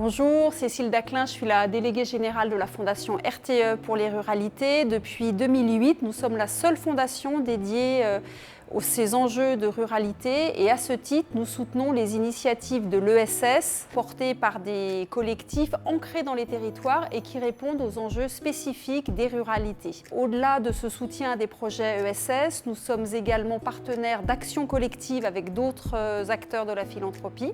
Bonjour, Cécile Daclin, je suis la déléguée générale de la Fondation RTE pour les ruralités. Depuis 2008, nous sommes la seule fondation dédiée à ces enjeux de ruralité et à ce titre, nous soutenons les initiatives de l'ESS portées par des collectifs ancrés dans les territoires et qui répondent aux enjeux spécifiques des ruralités. Au-delà de ce soutien à des projets ESS, nous sommes également partenaires d'actions collectives avec d'autres acteurs de la philanthropie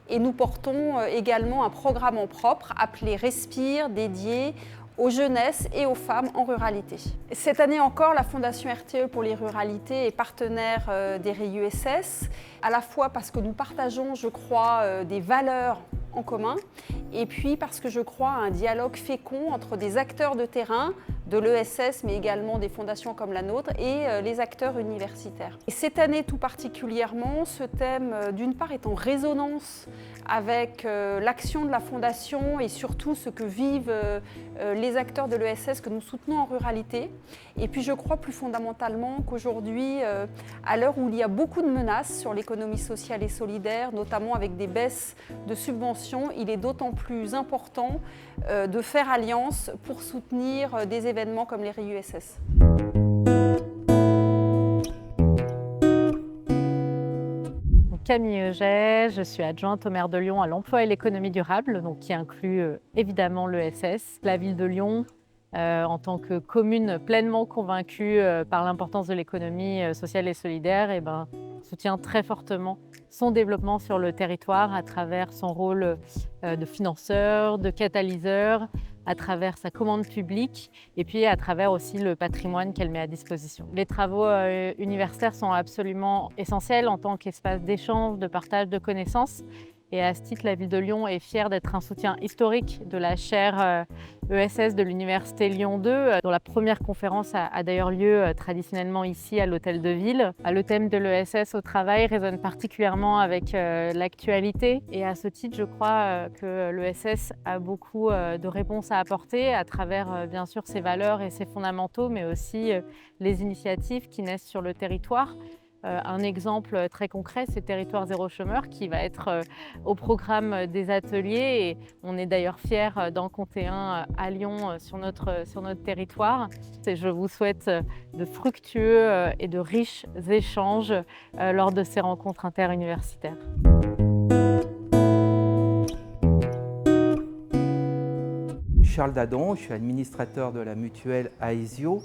et nous portons également un programme en propre appelé Respire, dédié aux jeunesses et aux femmes en ruralité. Cette année encore, la Fondation RTE pour les ruralités est partenaire des RIUSS, à la fois parce que nous partageons, je crois, des valeurs en commun, et puis parce que je crois à un dialogue fécond entre des acteurs de terrain, de l'ESS, mais également des fondations comme la nôtre, et les acteurs universitaires. Et cette année tout particulièrement, ce thème, d'une part, est en résonance avec l'action de la Fondation et surtout ce que vivent les acteurs de l'ESS que nous soutenons en ruralité. Et puis je crois plus fondamentalement qu'aujourd'hui, à l'heure où il y a beaucoup de menaces sur l'économie sociale et solidaire, notamment avec des baisses de subventions, il est d'autant plus important de faire alliance pour soutenir des événements comme les RIUSS. Camille Auget, je suis adjointe au maire de Lyon à l'emploi et l'économie durable, donc qui inclut évidemment l'ESS. La ville de Lyon, en tant que commune pleinement convaincue par l'importance de l'économie sociale et solidaire, soutient très fortement son développement sur le territoire à travers son rôle de financeur, de catalyseur, à travers sa commande publique et puis à travers aussi le patrimoine qu'elle met à disposition. Les travaux universitaires sont absolument essentiels en tant qu'espace d'échange, de partage de connaissances. Et à ce titre, la ville de Lyon est fière d'être un soutien historique de la chaire ESS de l'Université Lyon 2, dont la première conférence a d'ailleurs lieu traditionnellement ici à l'Hôtel de Ville. Le thème de l'ESS au travail résonne particulièrement avec l'actualité. Et à ce titre, je crois que l'ESS a beaucoup de réponses à apporter à travers bien sûr ses valeurs et ses fondamentaux, mais aussi les initiatives qui naissent sur le territoire. Un exemple très concret, c'est Territoire zéro chômeur qui va être au programme des ateliers et on est d'ailleurs fiers d'en compter un à Lyon sur notre territoire. Et je vous souhaite de fructueux et de riches échanges lors de ces rencontres interuniversitaires. Charles Dadon, je suis administrateur de la mutuelle Aesio.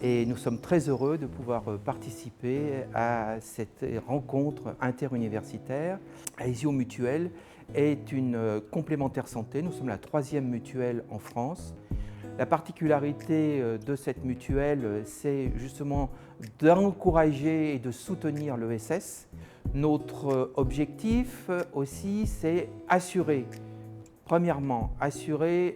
Et nous sommes très heureux de pouvoir participer à cette rencontre interuniversitaire. Aesio Mutuelle est une complémentaire santé. Nous sommes la 3e mutuelle en France. La particularité de cette mutuelle, c'est justement d'encourager et de soutenir l'ESS. Notre objectif aussi, c'est premièrement, assurer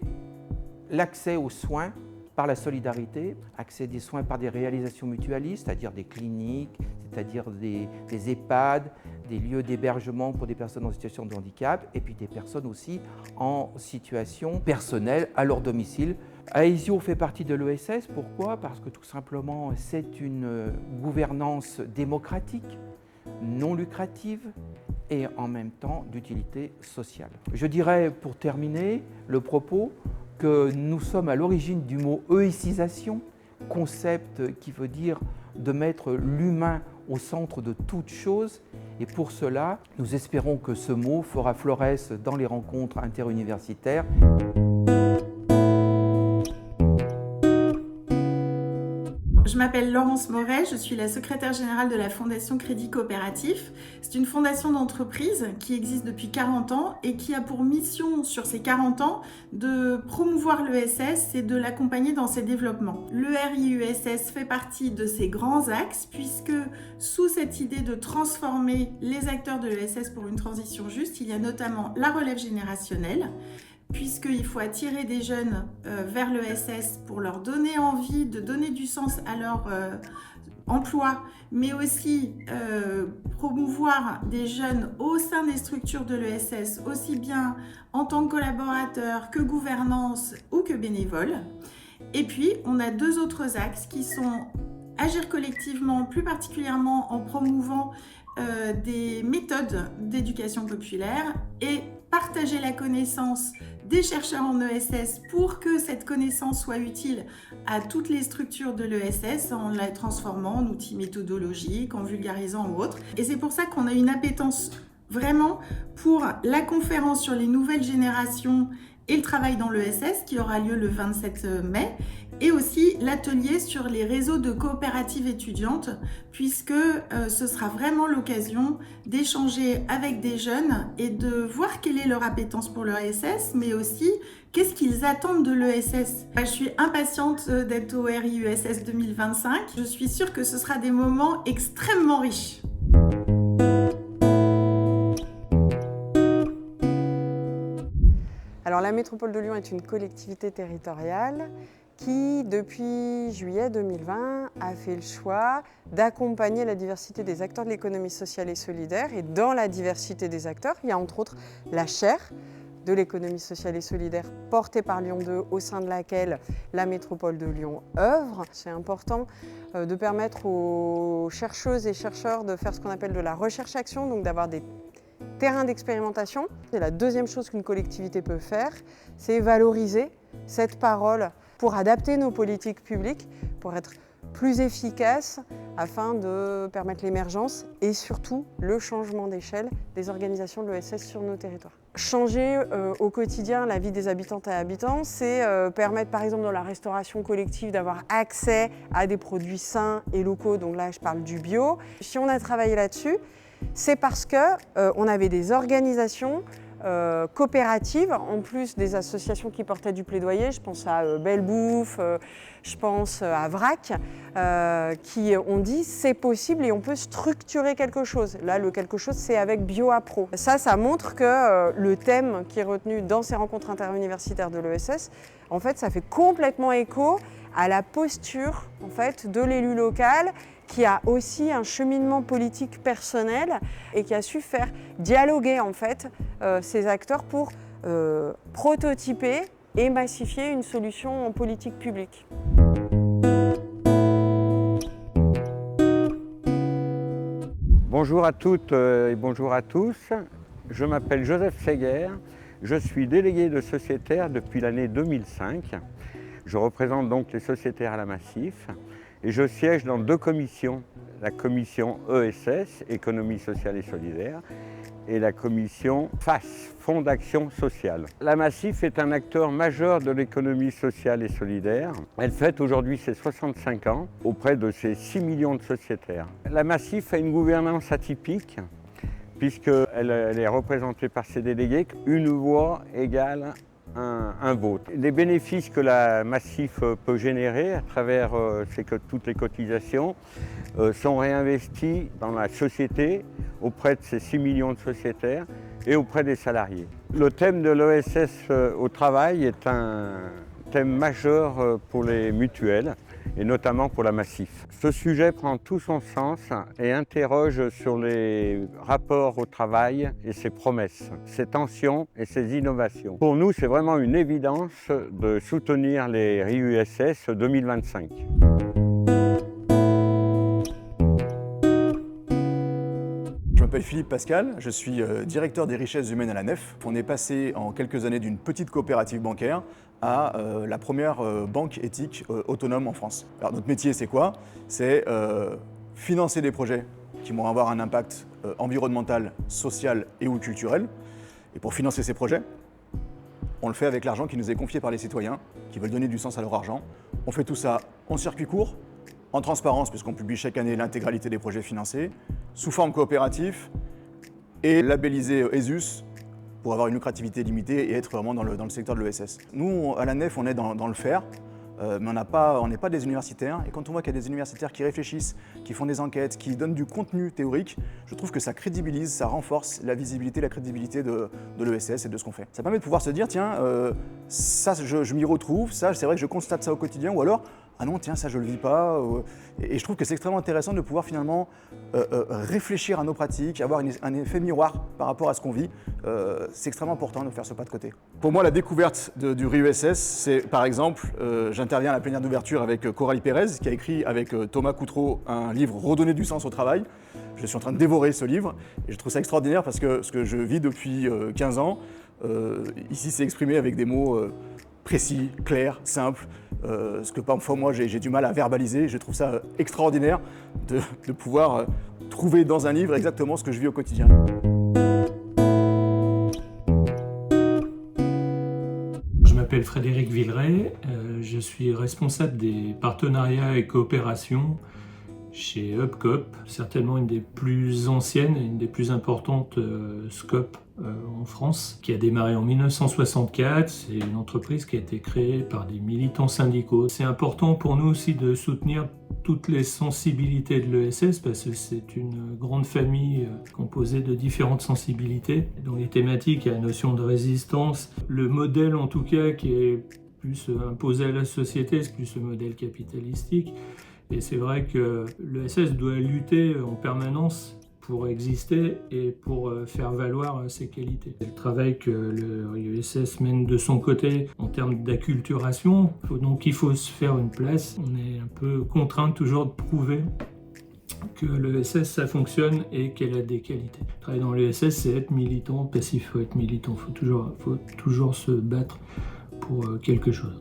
l'accès aux soins par la solidarité, accès des soins par des réalisations mutualistes, c'est-à-dire des cliniques, c'est-à-dire des EHPAD, des lieux d'hébergement pour des personnes en situation de handicap et puis des personnes aussi en situation personnelle à leur domicile. Aesio fait partie de l'ESS, pourquoi? Parce que tout simplement c'est une gouvernance démocratique, non lucrative et en même temps d'utilité sociale. Je dirais pour terminer le propos que nous sommes à l'origine du mot « euicisation », concept qui veut dire de mettre l'humain au centre de toute chose. Et pour cela, nous espérons que ce mot fera florès dans les rencontres interuniversitaires. Je m'appelle Laurence Moret, je suis la secrétaire générale de la Fondation Crédit Coopératif. C'est une fondation d'entreprise qui existe depuis 40 ans et qui a pour mission sur ces 40 ans de promouvoir l'ESS et de l'accompagner dans ses développements. Le RIUSS fait partie de ces grands axes puisque sous cette idée de transformer les acteurs de l'ESS pour une transition juste, il y a notamment la relève générationnelle, puisqu'il faut attirer des jeunes vers l'ESS pour leur donner envie de donner du sens à leur emploi, mais aussi promouvoir des jeunes au sein des structures de l'ESS, aussi bien en tant que collaborateurs que gouvernance ou que bénévoles. Et puis, on a 2 autres axes qui sont agir collectivement, plus particulièrement en promouvant des méthodes d'éducation populaire et partager la connaissance des chercheurs en ESS pour que cette connaissance soit utile à toutes les structures de l'ESS en la transformant en outils méthodologiques, en vulgarisant ou autre. Et c'est pour ça qu'on a une appétence vraiment pour la conférence sur les nouvelles générations et le travail dans l'ESS qui aura lieu le 27 mai et aussi l'atelier sur les réseaux de coopératives étudiantes puisque ce sera vraiment l'occasion d'échanger avec des jeunes et de voir quelle est leur appétence pour l'ESS mais aussi qu'est-ce qu'ils attendent de l'ESS. Je suis impatiente d'être au RIUSS 2025. Je suis sûre que ce sera des moments extrêmement riches. Alors la métropole de Lyon est une collectivité territoriale qui, depuis juillet 2020, a fait le choix d'accompagner la diversité des acteurs de l'économie sociale et solidaire. Et dans la diversité des acteurs, il y a entre autres la chaire de l'économie sociale et solidaire portée par Lyon 2, au sein de laquelle la métropole de Lyon œuvre. C'est important de permettre aux chercheuses et chercheurs de faire ce qu'on appelle de la recherche-action, donc d'avoir des terrain d'expérimentation. Et la deuxième chose qu'une collectivité peut faire, c'est valoriser cette parole pour adapter nos politiques publiques, pour être plus efficaces afin de permettre l'émergence et surtout le changement d'échelle des organisations de l'ESS sur nos territoires. Changer au quotidien la vie des habitantes et habitants, c'est permettre par exemple dans la restauration collective d'avoir accès à des produits sains et locaux, donc là je parle du bio. Si on a travaillé là-dessus, c'est parce qu'on avait des organisations coopératives, en plus des associations qui portaient du plaidoyer, je pense à Belle Bouffe, je pense à VRAC, qui ont dit c'est possible et on peut structurer quelque chose. Là, le quelque chose, c'est avec BioApro. Ça montre que le thème qui est retenu dans ces rencontres interuniversitaires de l'ESS, en fait, ça fait complètement écho à la posture en fait, de l'élu local qui a aussi un cheminement politique personnel et qui a su faire dialoguer en fait, ces acteurs pour prototyper et massifier une solution en politique publique. Bonjour à toutes et bonjour à tous. Je m'appelle Joseph Séguer. Je suis délégué de sociétaire depuis l'année 2005. Je représente donc les sociétaires à la Massif et je siège dans deux commissions, la commission ESS, Économie sociale et solidaire, et la commission FAS, Fonds d'action sociale. La Massif est un acteur majeur de l'économie sociale et solidaire. Elle fête aujourd'hui ses 65 ans auprès de ses 6 millions de sociétaires. La Massif a une gouvernance atypique puisqu'elle est représentée par ses délégués, une voix égale un vote. Les bénéfices que la Massif peut générer à travers toutes les cotisations sont réinvestis dans la société auprès de ces 6 millions de sociétaires et auprès des salariés. Le thème de l'ESS au travail est un thème majeur pour les mutuelles et notamment pour la Massif. Ce sujet prend tout son sens et interroge sur les rapports au travail et ses promesses, ses tensions et ses innovations. Pour nous, c'est vraiment une évidence de soutenir les RIUSS 2025. Je m'appelle Philippe Pascal, je suis directeur des richesses humaines à la Nef. On est passé en quelques années d'une petite coopérative bancaire à la première banque éthique autonome en France. Alors notre métier c'est quoi? C'est financer des projets qui vont avoir un impact environnemental, social et ou culturel. Et pour financer ces projets, on le fait avec l'argent qui nous est confié par les citoyens, qui veulent donner du sens à leur argent. On fait tout ça en circuit court, en transparence, puisqu'on publie chaque année l'intégralité des projets financés, sous forme coopérative et labellisé ESUS pour avoir une lucrativité limitée et être vraiment dans le secteur de l'ESS. Nous, à la Nef, on est dans le faire, mais on n'est pas des universitaires. Et quand on voit qu'il y a des universitaires qui réfléchissent, qui font des enquêtes, qui donnent du contenu théorique, je trouve que ça crédibilise, ça renforce la visibilité, la crédibilité de l'ESS et de ce qu'on fait. Ça permet de pouvoir se dire, tiens, ça, je m'y retrouve, ça, c'est vrai que je constate ça au quotidien, ou alors, ah non tiens ça je le vis pas, et je trouve que c'est extrêmement intéressant de pouvoir finalement réfléchir à nos pratiques, avoir un effet miroir par rapport à ce qu'on vit. C'est extrêmement important de faire ce pas de côté. Pour moi la découverte du RIESS, c'est par exemple, j'interviens à la plénière d'ouverture avec Coralie Pérez qui a écrit avec Thomas Coutreau un livre Redonner du sens au travail. Je suis en train de dévorer ce livre et je trouve ça extraordinaire parce que ce que je vis depuis 15 ans, ici c'est exprimé avec des mots précis, clairs, simples, ce que parfois moi j'ai du mal à verbaliser. Je trouve ça extraordinaire de pouvoir trouver dans un livre exactement ce que je vis au quotidien. Je m'appelle Frédéric Villeray, je suis responsable des partenariats et coopérations chez Hubcop, certainement une des plus anciennes et une des plus importantes SCOP en France, qui a démarré en 1964. C'est une entreprise qui a été créée par des militants syndicaux. C'est important pour nous aussi de soutenir toutes les sensibilités de l'ESS parce que c'est une grande famille composée de différentes sensibilités. Dans les thématiques, il y a la notion de résistance. Le modèle en tout cas qui est plus imposé à la société, c'est plus le modèle capitalistique. Et c'est vrai que l'ESS doit lutter en permanence pour exister et pour faire valoir ses qualités. Le travail que l'ESS mène de son côté en termes d'acculturation, donc il faut se faire une place. On est un peu contraint toujours de prouver que l'ESS ça fonctionne et qu'elle a des qualités. Travailler dans l'ESS, c'est être militant, passif, il faut être militant, il faut toujours se battre pour quelque chose.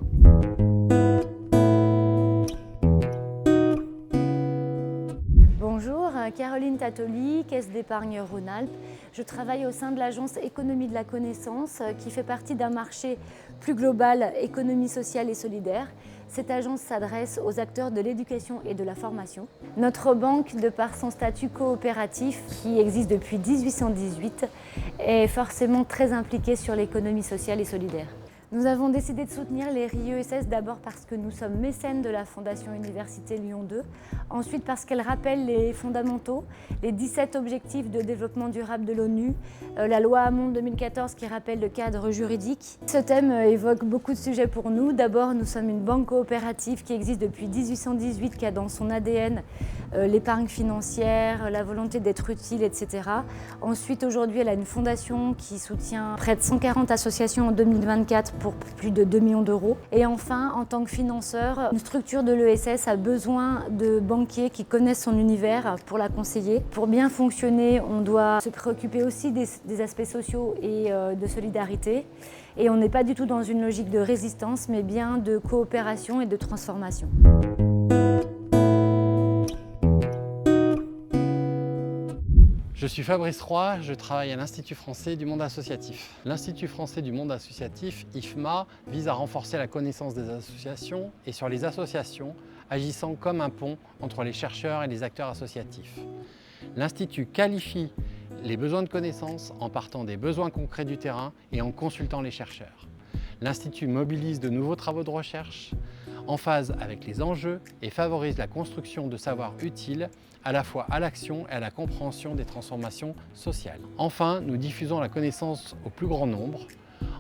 Bonjour, Caroline Tatoli, Caisse d'épargne Rhône-Alpes. Je travaille au sein de l'agence Économie de la connaissance qui fait partie d'un marché plus global, économie sociale et solidaire. Cette agence s'adresse aux acteurs de l'éducation et de la formation. Notre banque, de par son statut coopératif qui existe depuis 1818, est forcément très impliquée sur l'économie sociale et solidaire. Nous avons décidé de soutenir les RIESS d'abord parce que nous sommes mécènes de la Fondation Université Lyon 2, ensuite parce qu'elle rappelle les fondamentaux, les 17 objectifs de développement durable de l'ONU, la loi Hamon 2014 qui rappelle le cadre juridique. Ce thème évoque beaucoup de sujets pour nous. D'abord, nous sommes une banque coopérative qui existe depuis 1818, qui a dans son ADN l'épargne financière, la volonté d'être utile, etc. Ensuite, aujourd'hui, elle a une fondation qui soutient près de 140 associations en 2024 pour plus de 2 millions d'euros. Et enfin, en tant que financeur, une structure de l'ESS a besoin de banquiers qui connaissent son univers pour la conseiller. Pour bien fonctionner, on doit se préoccuper aussi des aspects sociaux et de solidarité. Et on n'est pas du tout dans une logique de résistance, mais bien de coopération et de transformation. Je suis Fabrice Roy, je travaille à l'Institut français du monde associatif. L'Institut français du monde associatif, IFMA, vise à renforcer la connaissance des associations et sur les associations agissant comme un pont entre les chercheurs et les acteurs associatifs. L'Institut qualifie les besoins de connaissances en partant des besoins concrets du terrain et en consultant les chercheurs. L'Institut mobilise de nouveaux travaux de recherche en phase avec les enjeux et favorise la construction de savoirs utiles à la fois à l'action et à la compréhension des transformations sociales. Enfin, nous diffusons la connaissance au plus grand nombre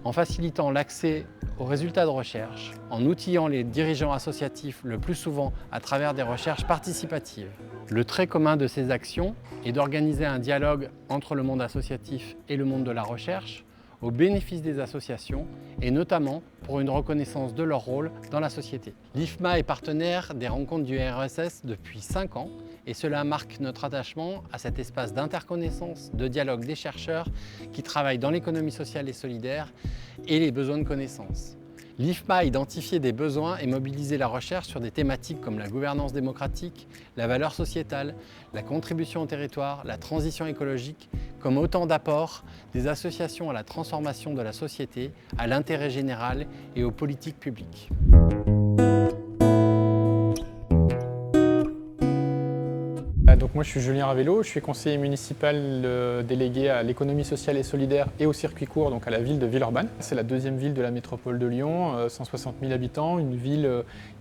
en facilitant l'accès aux résultats de recherche, en outillant les dirigeants associatifs le plus souvent à travers des recherches participatives. Le trait commun de ces actions est d'organiser un dialogue entre le monde associatif et le monde de la recherche au bénéfice des associations et notamment pour une reconnaissance de leur rôle dans la société. L'IFMA est partenaire des rencontres du RESS depuis 5 ans et cela marque notre attachement à cet espace d'interconnaissance, de dialogue des chercheurs qui travaillent dans l'économie sociale et solidaire et les besoins de connaissances. L'IFMA a identifié des besoins et mobilisé la recherche sur des thématiques comme la gouvernance démocratique, la valeur sociétale, la contribution au territoire, la transition écologique, comme autant d'apports des associations à la transformation de la société, à l'intérêt général et aux politiques publiques. Donc moi je suis Julien Ravello, je suis conseiller municipal délégué à l'économie sociale et solidaire et au circuit court, donc à la ville de Villeurbanne. C'est la deuxième ville de la métropole de Lyon, 160 000 habitants, une ville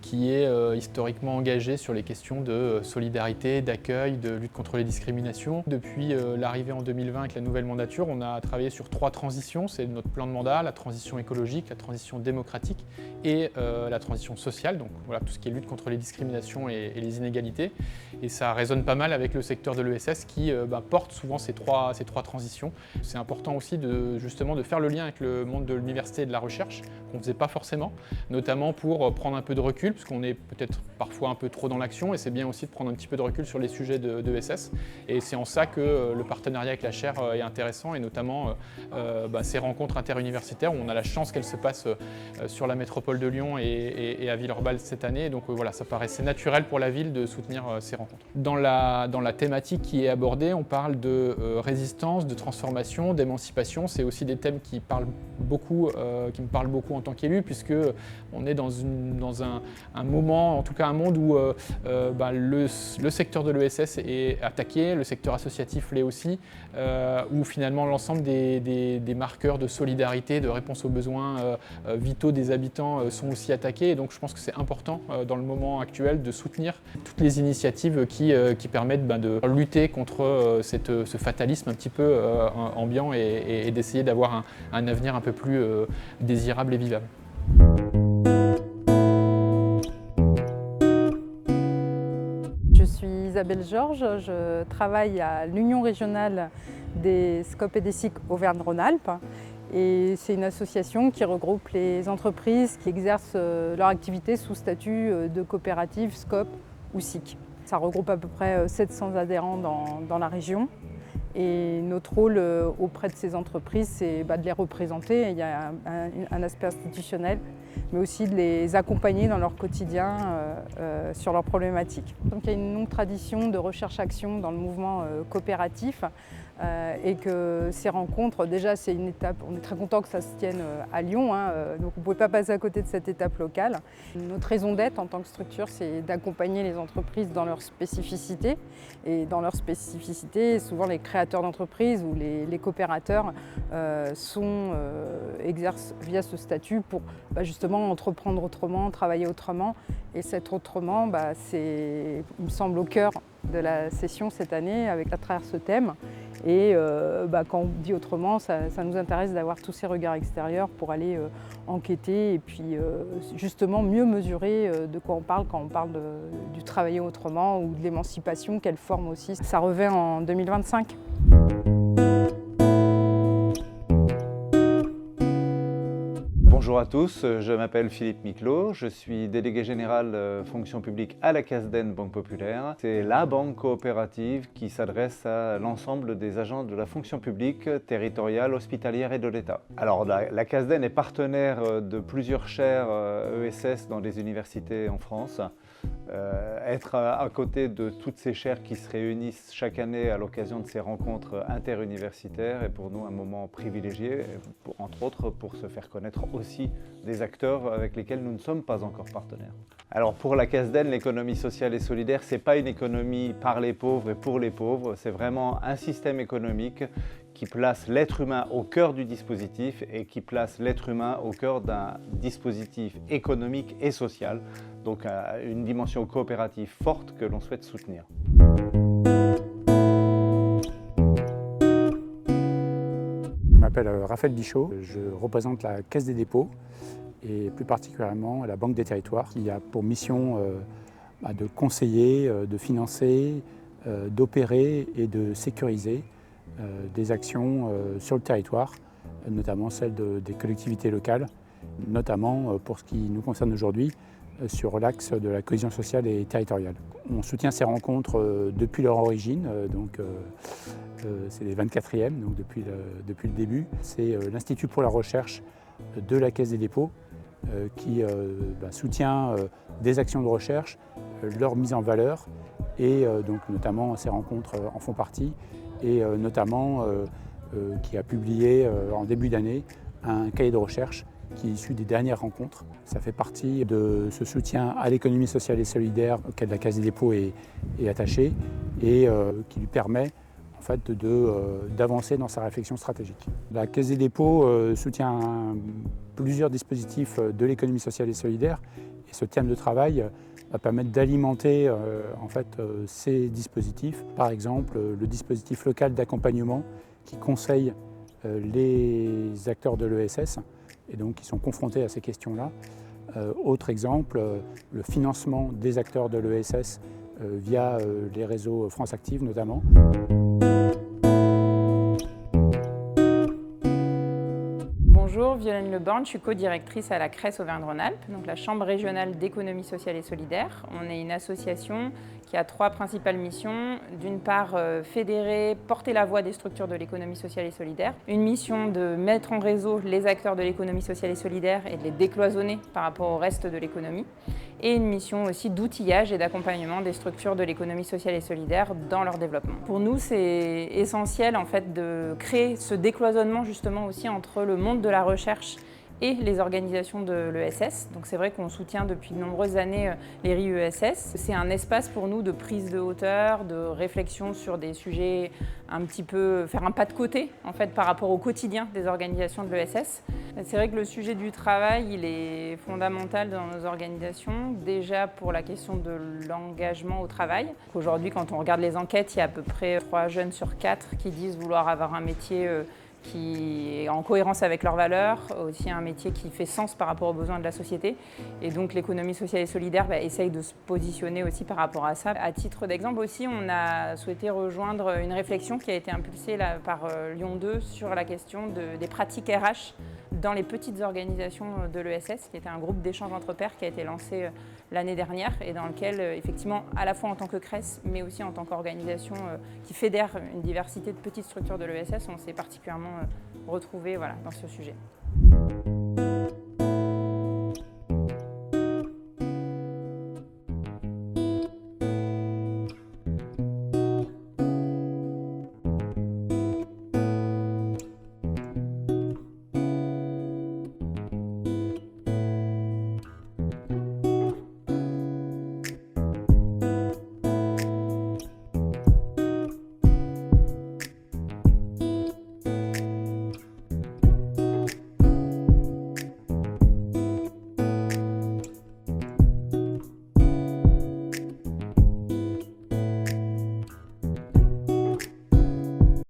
qui est historiquement engagée sur les questions de solidarité, d'accueil, de lutte contre les discriminations. Depuis l'arrivée en 2020 avec la nouvelle mandature, on a travaillé sur 3 transitions. C'est notre plan de mandat, la transition écologique, la transition démocratique et la transition sociale. Donc voilà, tout ce qui est lutte contre les discriminations et les inégalités. Et ça résonne pas mal avec le secteur de l'ESS qui porte souvent ces trois transitions. C'est important aussi justement de faire le lien avec le monde de l'université et de la recherche, qu'on ne faisait pas forcément, notamment pour prendre un peu de recul, parce qu'on est peut-être parfois un peu trop dans l'action, et c'est bien aussi de prendre un petit peu de recul sur les sujets de ESS. Et c'est en ça que le partenariat avec la chaire est intéressant, et notamment ces rencontres interuniversitaires, où on a la chance qu'elles se passent sur la métropole de Lyon et à Villeurbanne cette année. Donc voilà, ça paraissait naturel pour la ville de soutenir ces rencontres. Dans la thématique qui est abordée, on parle de résistance, de transformation, d'émancipation. C'est aussi des thèmes qui me parlent beaucoup en tant qu'élu, puisque on est dans un moment, en tout cas un monde où le secteur de l'ESS est attaqué, le secteur associatif l'est aussi, où finalement l'ensemble des marqueurs de solidarité, de réponse aux besoins vitaux des habitants sont aussi attaqués. Et donc je pense que c'est important dans le moment actuel de soutenir toutes les initiatives qui permettent de lutter contre ce fatalisme un petit peu ambiant et d'essayer d'avoir un avenir un peu plus désirable et vivable. Je suis Isabelle Georges, je travaille à l'Union régionale des SCOP et des SIC Auvergne-Rhône-Alpes. Et c'est une association qui regroupe les entreprises qui exercent leur activité sous statut de coopérative, SCOP ou SIC. Ça regroupe à peu près 700 adhérents dans la région. Et notre rôle auprès de ces entreprises, c'est de les représenter. Il y a un aspect institutionnel, mais aussi de les accompagner dans leur quotidien sur leurs problématiques. Donc il y a une longue tradition de recherche-action dans le mouvement coopératif. Et que ces rencontres, déjà c'est une étape, on est très content que ça se tienne à Lyon, donc on ne pouvait pas passer à côté de cette étape locale. Notre raison d'être en tant que structure, c'est d'accompagner les entreprises dans leurs spécificités. Et dans leurs spécificités, souvent les créateurs d'entreprises ou les coopérateurs exercent via ce statut pour justement entreprendre autrement, travailler autrement. Et cet autrement, c'est, il me semble, au cœur de la session cette année à travers ce thème. Et quand on dit autrement, ça nous intéresse d'avoir tous ces regards extérieurs pour aller enquêter et puis justement mieux mesurer de quoi on parle quand on parle du travailler autrement ou de l'émancipation, quelle forme aussi. Ça revient en 2025. Bonjour à tous, je m'appelle Philippe Miclot, je suis délégué général fonction publique à la CASDEN Banque Populaire. C'est la banque coopérative qui s'adresse à l'ensemble des agents de la fonction publique territoriale, hospitalière et de l'État. Alors la CASDEN est partenaire de plusieurs chaires ESS dans les universités en France. Être à côté de toutes ces chaires qui se réunissent chaque année à l'occasion de ces rencontres interuniversitaires est pour nous un moment privilégié, entre autres pour se faire connaître aussi des acteurs avec lesquels nous ne sommes pas encore partenaires. Alors pour la CASDEN, l'économie sociale et solidaire, ce n'est pas une économie par les pauvres et pour les pauvres, c'est vraiment un système économique qui place l'être humain au cœur du dispositif et qui place l'être humain au cœur d'un dispositif économique et social, donc une dimension coopérative forte que l'on souhaite soutenir. Je m'appelle Raphaël Bichot, je représente la Caisse des dépôts et plus particulièrement la Banque des territoires qui a pour mission de conseiller, de financer, d'opérer et de sécuriser des actions sur le territoire, notamment celles des collectivités locales, notamment pour ce qui nous concerne aujourd'hui sur l'axe de la cohésion sociale et territoriale. On soutient ces rencontres depuis leur origine, c'est les 24e, donc depuis le début. C'est l'Institut pour la recherche de la Caisse des dépôts qui soutient des actions de recherche, leur mise en valeur et donc notamment ces rencontres en font partie et notamment qui a publié en début d'année un cahier de recherche qui est issu des dernières rencontres. Ça fait partie de ce soutien à l'économie sociale et solidaire auquel la Caisse des dépôts est attachée et qui lui permet en fait, d'avancer dans sa réflexion stratégique. La Caisse des dépôts soutient plusieurs dispositifs de l'économie sociale et solidaire et ce thème de travail va permettre d'alimenter en fait, ces dispositifs. Par exemple, le dispositif local d'accompagnement qui conseille les acteurs de l'ESS et donc qui sont confrontés à ces questions-là. Autre exemple, le financement des acteurs de l'ESS via les réseaux France Active notamment. Bonjour, Violaine Leborgne, je suis co-directrice à la CRES Auvergne-Rhône-Alpes, donc la Chambre régionale d'économie sociale et solidaire. On est une association qui a 3 principales missions. D'une part, fédérer, porter la voix des structures de l'économie sociale et solidaire. Une mission de mettre en réseau les acteurs de l'économie sociale et solidaire et de les décloisonner par rapport au reste de l'économie. Et une mission aussi d'outillage et d'accompagnement des structures de l'économie sociale et solidaire dans leur développement. Pour nous, c'est essentiel en fait de créer ce décloisonnement justement aussi entre le monde de la recherche et les organisations de l'ESS. Donc c'est vrai qu'on soutient depuis de nombreuses années les RIESS. C'est un espace pour nous de prise de hauteur, de réflexion sur des sujets un petit peu, faire un pas de côté en fait par rapport au quotidien des organisations de l'ESS. C'est vrai que le sujet du travail, il est fondamental dans nos organisations, déjà pour la question de l'engagement au travail. Aujourd'hui, quand on regarde les enquêtes, il y a à peu près 3 jeunes sur 4 qui disent vouloir avoir un métier qui est en cohérence avec leurs valeurs, aussi un métier qui fait sens par rapport aux besoins de la société. Et donc l'économie sociale et solidaire essaye de se positionner aussi par rapport à ça. À titre d'exemple aussi, on a souhaité rejoindre une réflexion qui a été impulsée par Lyon 2 sur la question des pratiques RH dans les petites organisations de l'ESS, qui était un groupe d'échange entre pairs qui a été lancé l'année dernière et dans lequel, effectivement, à la fois en tant que CRES, mais aussi en tant qu'organisation qui fédère une diversité de petites structures de l'ESS, on s'est particulièrement retrouvés dans ce sujet.